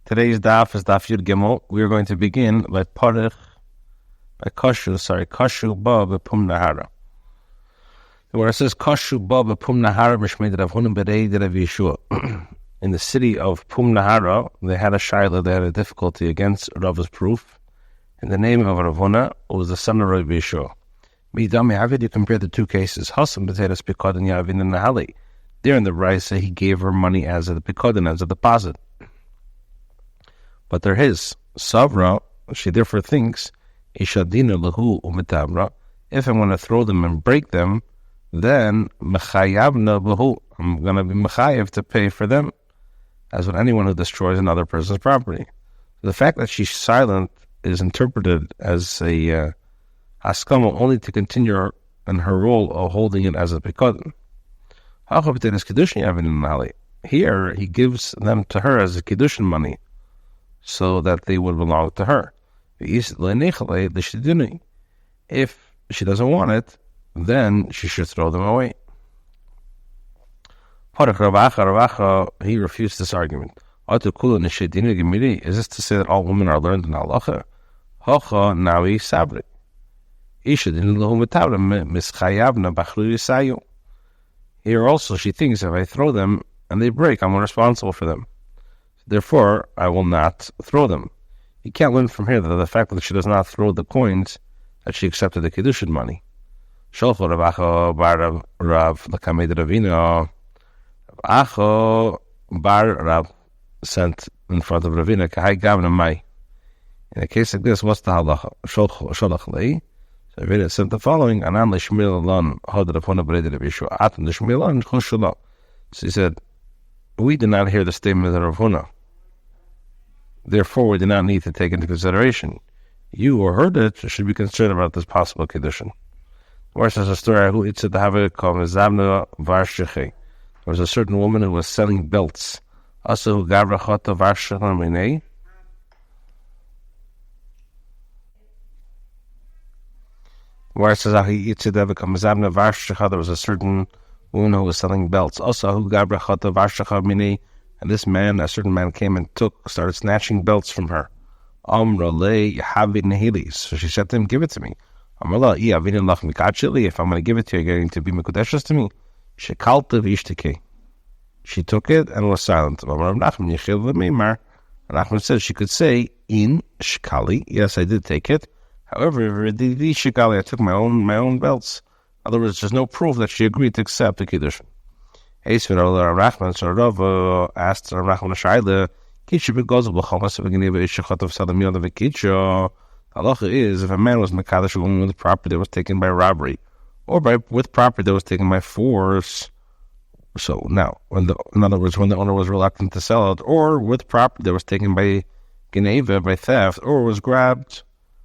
Today's daf is daf Yud Gimel. We are going to begin by Kashu ba b'pum nahara. Where it says Kashu ba b'pum nahara mishmei Rav Huna b'rei de Rav Yeshua. In the city of Pum Nahara, they had a shaila, they had a difficulty against Rav's proof. In the name of Rav Huna, who was the son of Rav Yeshua. Midami Havid, you compare the two cases. Hasam b'teres pikod and Yavin and Nahali. There in the Raisa, he gave her money as a pikod, as a deposit. But they're his. Savra, she therefore thinks, Ishadina lahu umetabra, if I'm going to throw them and break them, then mechayavna lahu, I'm going to be mechayev to pay for them, as with anyone who destroys another person's property. The fact that she's silent is interpreted as a haskama only to continue in her role of holding it as a pikadon. Here, he gives them to her as a Kidushin money, so that they would belong to her. If she doesn't want it, then she should throw them away. He refused this argument. Is this to say that all women are learned in halacha? Here also she thinks if I throw them and they break, I'm responsible for them. Therefore, I will not throw them. You can't learn from here that the fact that she does not throw the coins, that she accepted the Kidushin money. Rav sent in front of Ravina, Kahai Gavna Mai. In a case like this, what's the halacha? Sholach lei. So Ravina sent the following, Anan l'shmil lan hod Rav Huna b'rei de Rav Yeshua. Atan l'shmil lan choshulah. So he said, we did not hear the statement of Rav Huna. Therefore, we do not need to take into consideration. You who heard it should be concerned about this possible condition. Where says a story, who it said to have it called Mezavna Varsheche. There was a certain woman who was selling belts. Also, who gavra chata Varsheche minei. Where it says, there was a certain woman who was selling belts. Also, who gavra chata Varsheche minei. And this man, a certain man, came and started snatching belts from her. Amra le yahavid nehilis. So she said to him, give it to me. Amra la yavin lach mikachili. If I'm going to give it to you, you're going to be mekudeshes to me. Shekalta v'ishtike. She took it and was silent. Amra Nachman yichil v'meimar. And Nachman said she could say, in shkali. Yes, I did take it. However, the shkali, I took my own belts. In other words, there's no proof that she agreed to accept the Kidushin. So Rav asked Rav Nachman Shaila, halacha is if a man was mekadosh a woman with property that was taken by robbery, or with property that was taken by force. So now, in other words, when the owner was reluctant to sell it, or with property that was taken by geneva, by theft, or was grabbed,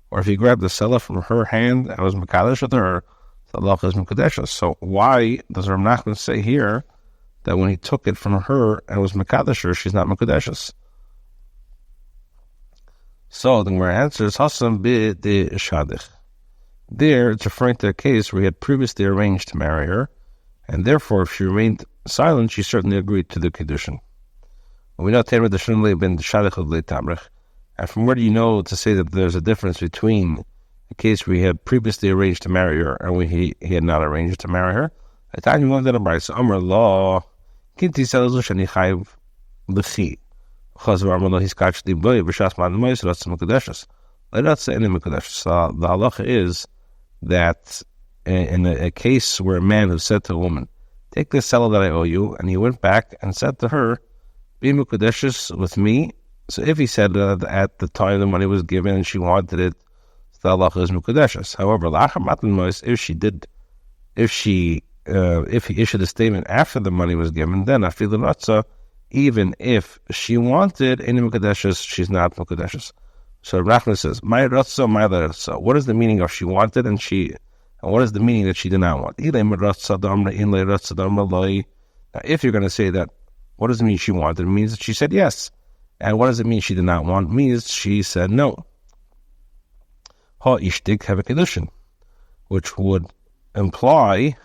or if he grabbed the seller from her hand and was mekadosh with her, the halacha is mekadosh. So why does Rav Nachman say here that when he took it from her and was mekadesher, she's not mekadeshes? So the Gemara answers, Hasam bi de shadich. There, it's referring to a case where he had previously arranged to marry her, and therefore, if she remained silent, she certainly agreed to the Kiddushin. We know Tamer the Shunle ben shadich of le tamrich. And from where do you know to say that there's a difference between a case where he had previously arranged to marry her and when he had not arranged to marry her? I thought you wanted to buy some Amr law. Kinti Salazu Shani Chayv Lechi. Chazvar Amr he's catched the boy, Bishas Man Mois, Rats Mekadeshus. Let us say any Mekadeshus. The halacha is that in a case where a man who said to a woman, take this seller that I owe you, and he went back and said to her, be Mekadeshus with me. So if he said that at the time the money was given and she wanted it, the halacha is Mekadeshus. However, Lachar Matan Mois, if he issued a statement after the money was given, then afilu ratza, even if she wanted any mekadeshes, she's not mekadeshes. So Rachman says, "My ratza, my ratza." What is the meaning of she wanted and what is the meaning that she did not want? Now, if you're going to say that, what does it mean she wanted? It means that she said yes. And what does it mean she did not want? It means she said no. Ha ishtik have a Kidushin, which would imply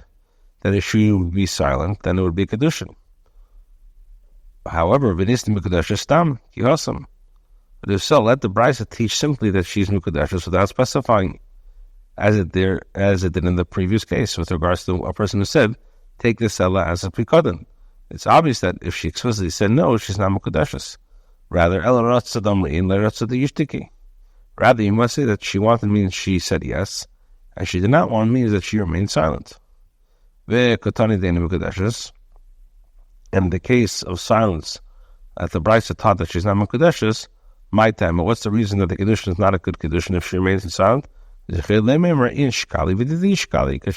that if she would be silent, then it would be Kidushin. However, v'nistim b'kedusha stam kihasam. But if so, let the Brisa teach simply that she's Mukadeshus without specifying, as it did in the previous case with regards to a person who said, take the Sela as a Pikodan. It's obvious that if she explicitly said no, she's not Mukadeshus. Rather, rather, you must say that she wanted means she said yes, and she did not want means that she remained silent. In the case of silence, that the Brisa taught that she's not Mukadeshus, my time, but what's the reason that the Kidushin is not a good Kidushin if she remains silent? Because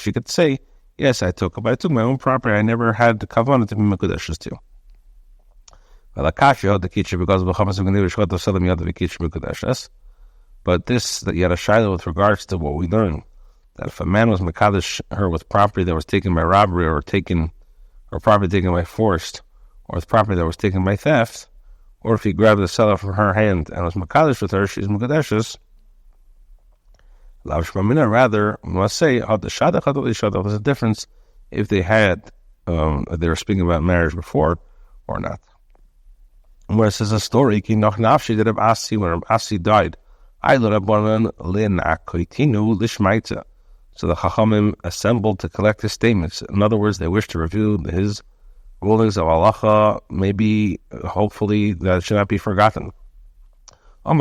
she could say, yes, I took my own property, I never had the kavanah to be Mukadeshus to. But this, that you had a shayla with regards to what we learned, that if a man was mekadesh her with property that was taken by robbery or property taken by force, or with property that was taken by theft, or if he grabbed the seller from her hand and was mekadesh with her, she's mekadeshus. Rather, we must say there's a difference if they were speaking about marriage before or not. Where it says a story, when Asi died, so the Chachamim assembled to collect his statements. In other words, they wished to review his rulings of halacha, maybe, hopefully, that should not be forgotten. So a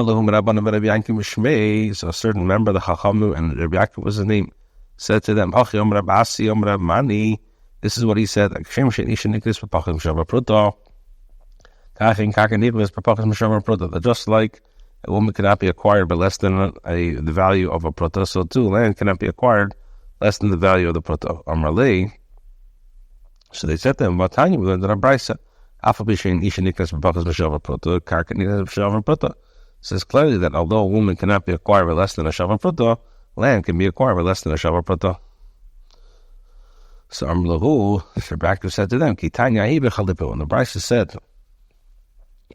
certain member of the Chachamim, and Rabbi Yaakov was his name, said to them, this is what he said, that just like a woman cannot be acquired by less than the value of a prota, so too land cannot be acquired less than the value of the prota. Amrlei. So they said to him, "Vatanya, we learned in a brisa, says clearly that although a woman cannot be acquired by less than a shava prota, land can be acquired by less than a shava prota." So Amrlahu, Shabbat said to them, "Kitanya hibe when the brisa said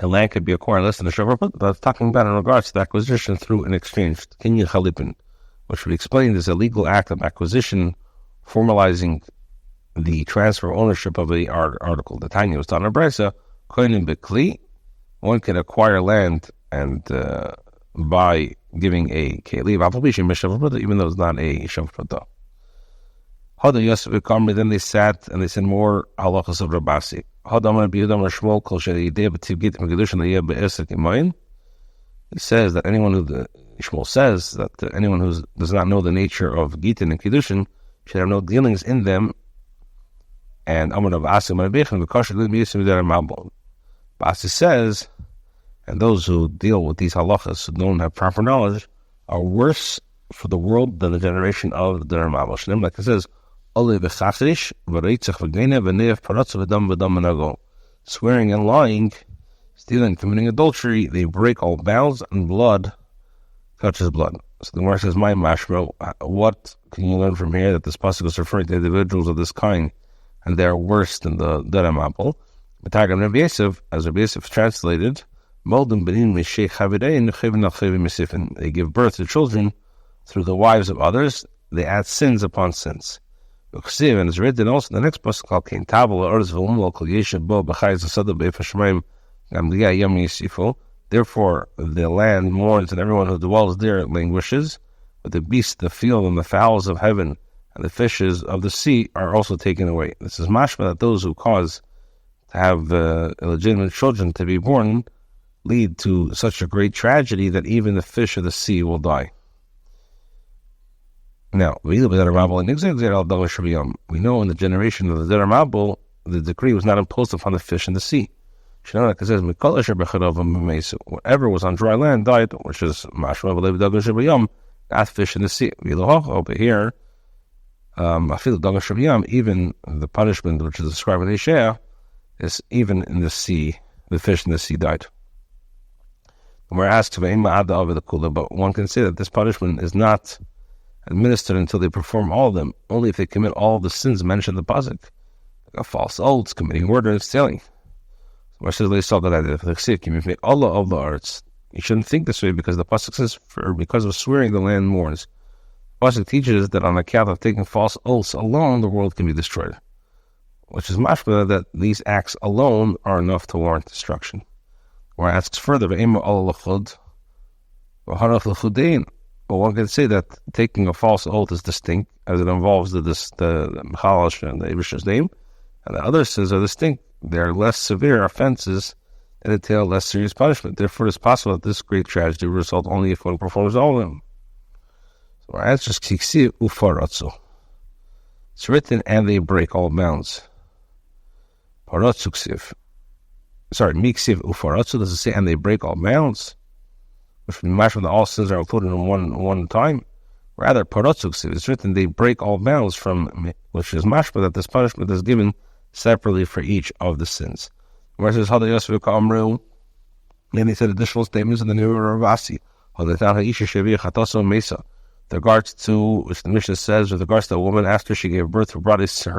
a land could be acquired less than a shava prota, that's talking about in regards to the acquisition through an exchange, kinyan chalipin, which we explained is a legal act of acquisition, formalizing the transfer of ownership of the article. The Tanya was done in Brisa, koinin bekli, one can acquire land and by giving a keli, even though it's not a shavprata. Then they sat and they said more halachas of Rabasi. He says that Shmuel says that anyone who does not know the nature of Gitin and Kidushin should have no dealings in them. And Basi says, and those who deal with these halachas who don't have proper knowledge are worse for the world than the generation of the Ramabal. Like it says, swearing and lying, stealing, committing adultery, they break all bounds, and blood touches blood. So the Gemara says, "My mashma, what can you learn from here that this pasuk is referring to individuals of this kind, and they are worse than the Derem apple?" As Rabbi Yosef translated, they give birth to children through the wives of others. They add sins upon sins. And it's written also in the next pasuk called Kain Tabel Therefore, the land mourns, and everyone who dwells there languishes. But the beasts, the field, and the fowls of heaven, and the fishes of the sea are also taken away. This is mashma that those who cause to have illegitimate children to be born lead to such a great tragedy that even the fish of the sea will die. Now, we know in the generation of the Zera Mabul, the decree was not imposed upon the fish in the sea. It says, whatever was on dry land died, which is mashma, not fish in the sea. Over here, even the punishment which is described in Isaiah is even in the sea, the fish in the sea died. And we're asked, but one can say that this punishment is not administered until they perform all of them, only if they commit all of the sins mentioned in the pasuk, like a false oath, committing murder, and stealing. So Allah of the arts. You shouldn't think this way because the pasuk says, because of swearing the land mourns. The pasuk teaches that on account of taking false oaths alone, the world can be destroyed, which is mashma that these acts alone are enough to warrant destruction. Or asks further, But one can say that taking a false oath is distinct, as it involves the Mechalash and the Eibishter's name, and the other sins are distinct. They are less severe offenses and entail less serious punishment. Therefore, it is possible that this great tragedy will result only if one performs all of them. So our answer is Kiksiv Ufaratsu. It's written, and they break all bounds. Paratsuksiv. Sorry, Miksiv Ufaratsu doesn't say, and they break all bounds, which would be much when all sins are included in one time. Rather, Paratsuksiv, it's written, they break all bounds from, which is mashma, that this punishment is given separately for each of the sins. Where says Hada Yosef Kamru, then he said additional statements in the new Ravasi. The regards to which the Mishnah says, with regards to a woman after she gave birth, with regards to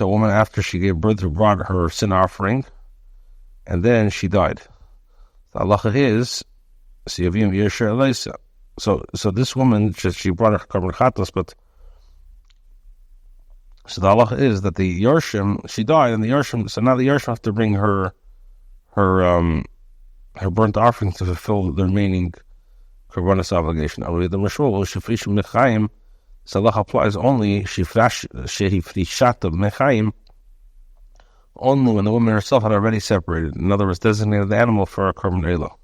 a woman after she gave birth, who brought her sin offering, and then she died. The halacha is so this woman, she brought her korban chatos, but so the halacha is that the Yorshim, she died, and the Yorshim, so now the Yorshim have to bring her burnt offering to fulfill the remaining korbanos obligation. The Mishmul, Shefrish Mechaim, so halacha applies only Shefrishat of Mechaim, only when the woman herself had already separated. In other words, designated the animal for a korban elah.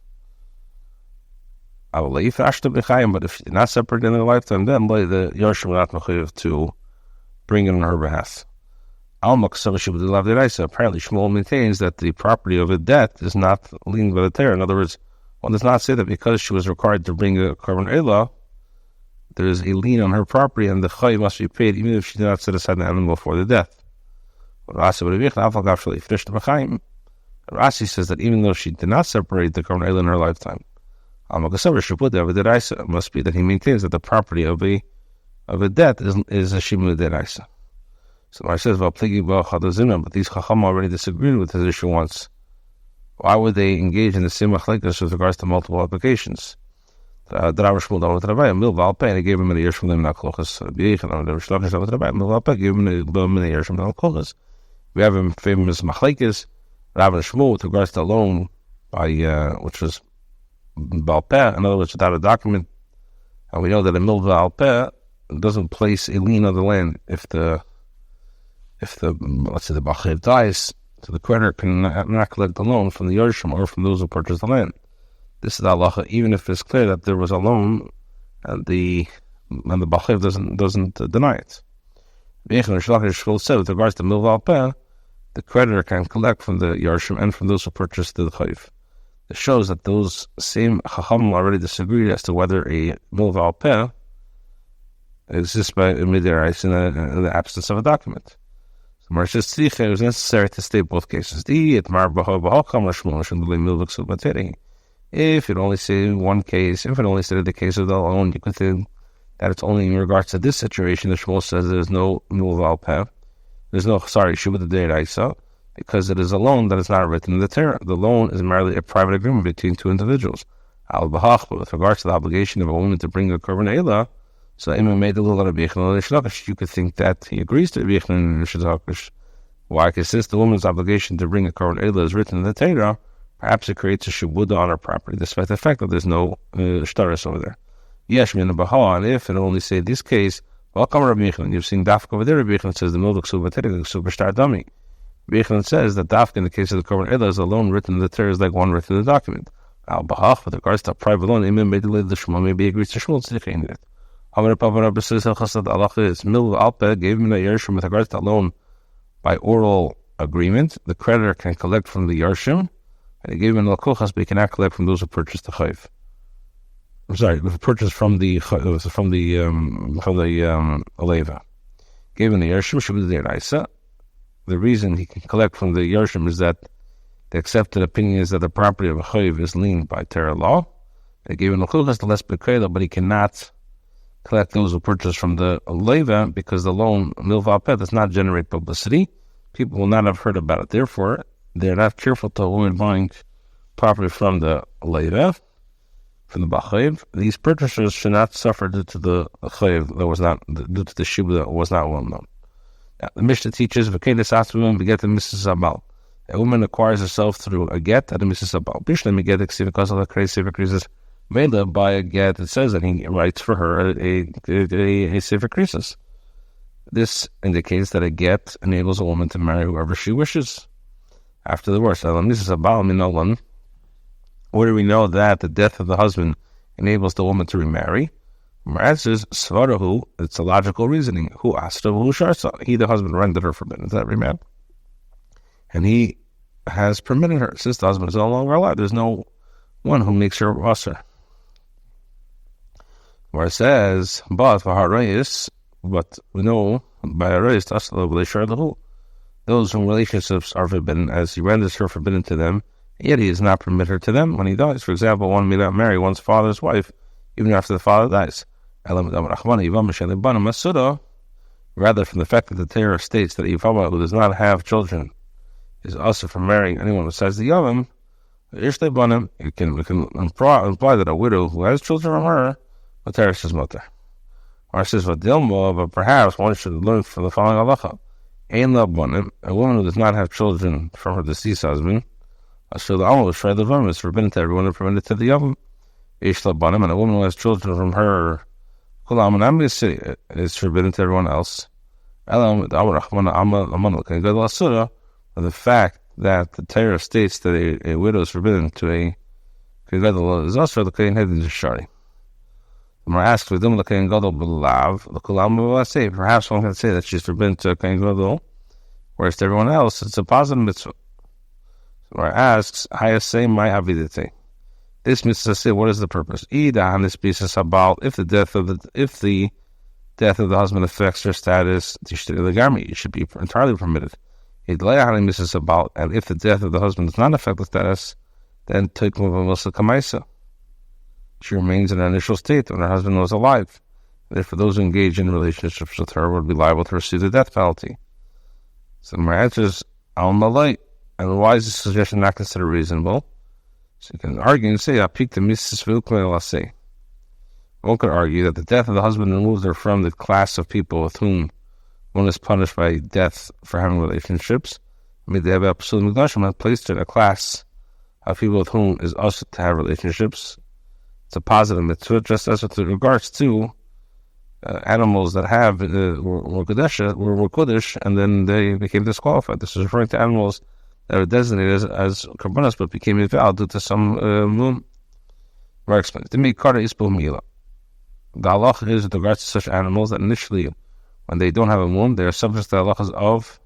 But if she did not separate in her lifetime, then the Yorshim will not mechayiv to bring it on her behalf. Apparently, Shmuel maintains that the property of a debt is not liened by the Torah. In other words, one does not say that because she was required to bring a korban elah, there is a lien on her property, and the chay must be paid even if she did not set aside an animal before the death. Rashi says that even though she did not separate the korban elah in her lifetime, it must be that he maintains that the property of a debt is a shimul deraisa. So I says, but these chacham already disagreed with his issue once. Why would they engage in the same machlekes with regards to multiple applications? And he gave him a year from them nachlochas. We have a famous machlekes, Rav and Shmuel, with regards to a loan by which was Baal Peh, in other words, without a document. And we know that a mil Baal Peh doesn't place a lien on the land if the let's say the Bachiv dies, so the creditor can not collect the loan from the Yorshim or from those who purchased the land. This is the halacha, even if it's clear that there was a loan and the Bachiv doesn't deny it. Shmuel said with regards to mil Baal Peh, the creditor can collect from the Yorshim and from those who purchased the Chayiv. It shows that those same Chacham already disagreed as to whether a mil Baal Peh exists by midderais in the absence of a document. So Marsha Tzricha, it was necessary to state both cases. If it only said one case, if it only said the case of the loan, you could think that it's only in regards to this situation. The Shmuel says there's no mil Baal Peh. There's no shubha deraisa, because it is a loan that is not written in the Torah. The loan is merely a private agreement between two individuals. With regards to the obligation of a woman to bring a korban elah, so Imam made a little Rabbi Yechon, you could think that he agrees to Rabbi Yechon. Why? Because since the woman's obligation to bring a korban elah is written in the Torah, perhaps it creates a shubuda on her property, despite the fact that there's no shtaris over there. Yes, and if it only say this case, welcome Rabbi Yechon. You've seen Dafka over there. Rabbi Yechon says the milvuk subateri super star dummy. Rabbi Yechon says that Dafka in the case of the korban elah is a loan written in the Torah is like one written in the document. With regards to a private loan, Imam made the Shmuel maybe agrees to Shmuel tzricha it. Rabbi says Allah is mil Baal Peh gave him a Yershim with regards to a loan by oral agreement. The creditor can collect from the Yershim, and he gave him a Lakochas, but he cannot collect from those who purchased the Chayiv. I'm sorry, purchased from the Aleva. Gave him the Yershim, Shabbat Deraisa. The reason he can collect from the Yershim is that the accepted opinion is that the property of a Chayiv is liened by Torah law. They gave him Lakochas, the less Bekela, but he cannot collect those who purchase from the Leva, because the loan mil Baal Peh does not generate publicity. People will not have heard about it. Therefore, they're not careful to avoid buying property from the Leva, from the Bachiv. These purchasers should not suffer due to the Chayiv that was not, due to the Shibud that was not well known. Now, the Mishnah teaches, "V'kedus atzmim beget the Mrs. Abal." A woman acquires herself through a get, and a Mrs. Abal. Bishlam get because of the crazy increases made by a get. It says that he writes for her a sefer krisis. This indicates that a get enables a woman to marry whoever she wishes after the divorce. Mrs. Abal minolan. Where do we know that the death of the husband enables the woman to remarry? Answers svarahu. It's a logical reasoning. Who astrahu sharsa? He, the husband, rendered her forbidden to every man. And he has permitted her, since the husband is no longer alive. There's no one who makes her usher. Where it says, but we know by Arayis, those whom relationships are forbidden, as he renders her forbidden to them, yet he does not permit her to them when he dies. For example, one may not marry one's father's wife, even after the father dies. Rather, from the fact that the Torah states that Yivama, who does not have children, is also from marrying anyone besides the Yavam, we can imply that a widow who has children from her, Materis is Mutter. Or it says, but perhaps one should learn from the following halacha. A woman who does not have children from her deceased husband, is forbidden to everyone and permitted to the Yavam. And a woman who has children from her is forbidden to everyone else. The fact that the Torah states that a widow is forbidden to a Gadol is also the Kain Head in the Shari. The Mar asks, perhaps one can say that she's forbidden to a Kain Gadol, whereas to everyone else it's a positive mitzvah. The Mar asks, this mitzvah say, what is the purpose? If the death of the husband affects her status, it should be entirely permitted. And if the death of the husband does not affect the status, then she remains in her initial state when her husband was alive. Therefore, those who engage in relationships with her would be liable to receive the death penalty. So my answer is al malay. And why is this suggestion not considered reasonable? So you can argue and say, one could argue that the death of the husband removes her from the class of people with whom one is punished by death for having relationships. They have placed her in a class of people with whom is also to have relationships. It's a positive mitzvah, just as with regards to animals that have were Kodesh, and then they became disqualified. This is referring to animals that were designated as karbanos, but became invalid due to some moon. More explained. The halacha is with regards to such animals that initially, when they don't have a moon, they are subject to the halachas of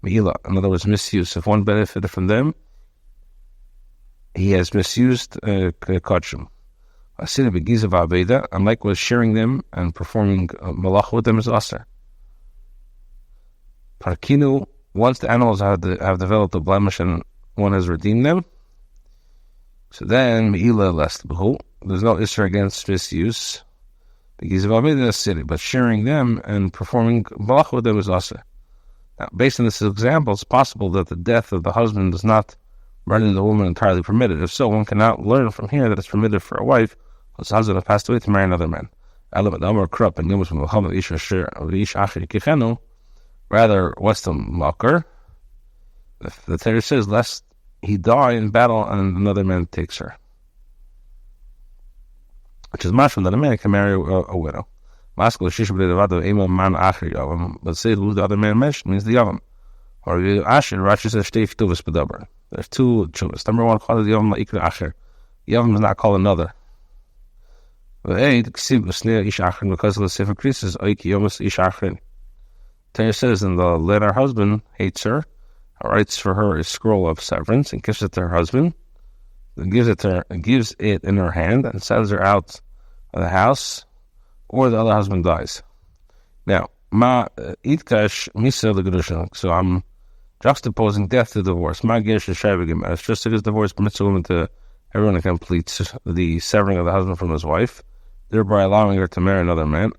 me'ila. In other words, misuse. If one benefited from them, he has misused kachim. And likewise, sharing them and performing malach with them is aser. Parkinu, once the animals have developed a blemish and one has redeemed them, so then me'ila lest b'hu. There's no issur against misuse. But sharing them and performing malach with them is aser. Now, based on this example, it's possible that the death of the husband does not render the woman entirely permitted. If so, one cannot learn from here that it's permitted for a wife whose husband has passed away to marry another man. Rather, what's the makar? The Torah says, lest he die in battle and another man takes her. Which is mashma that a man can marry a widow. But say who the other man mentioned means the Yavam. Or Rashi says Shteif Tuvas Bedaber. There's two chuvas. Number one, called the Yavam La'ikra Acher. Yavam is not called another. Because of the Sefer Krisis, Oiki Yomas Ish Achrin. Torah says, and the later husband hates her, writes for her a scroll of severance and gives it to her husband, gives it in her hand and sends her out of the house, or the other husband dies. Now, itkash misa the Kidushin. So I'm juxtaposing death to divorce. It's just because divorce permits a woman to everyone to complete the severing of the husband from his wife, thereby allowing her to marry another man.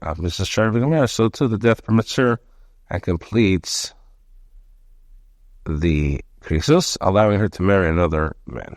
So too, the death permits her and completes the krisus, allowing her to marry another man.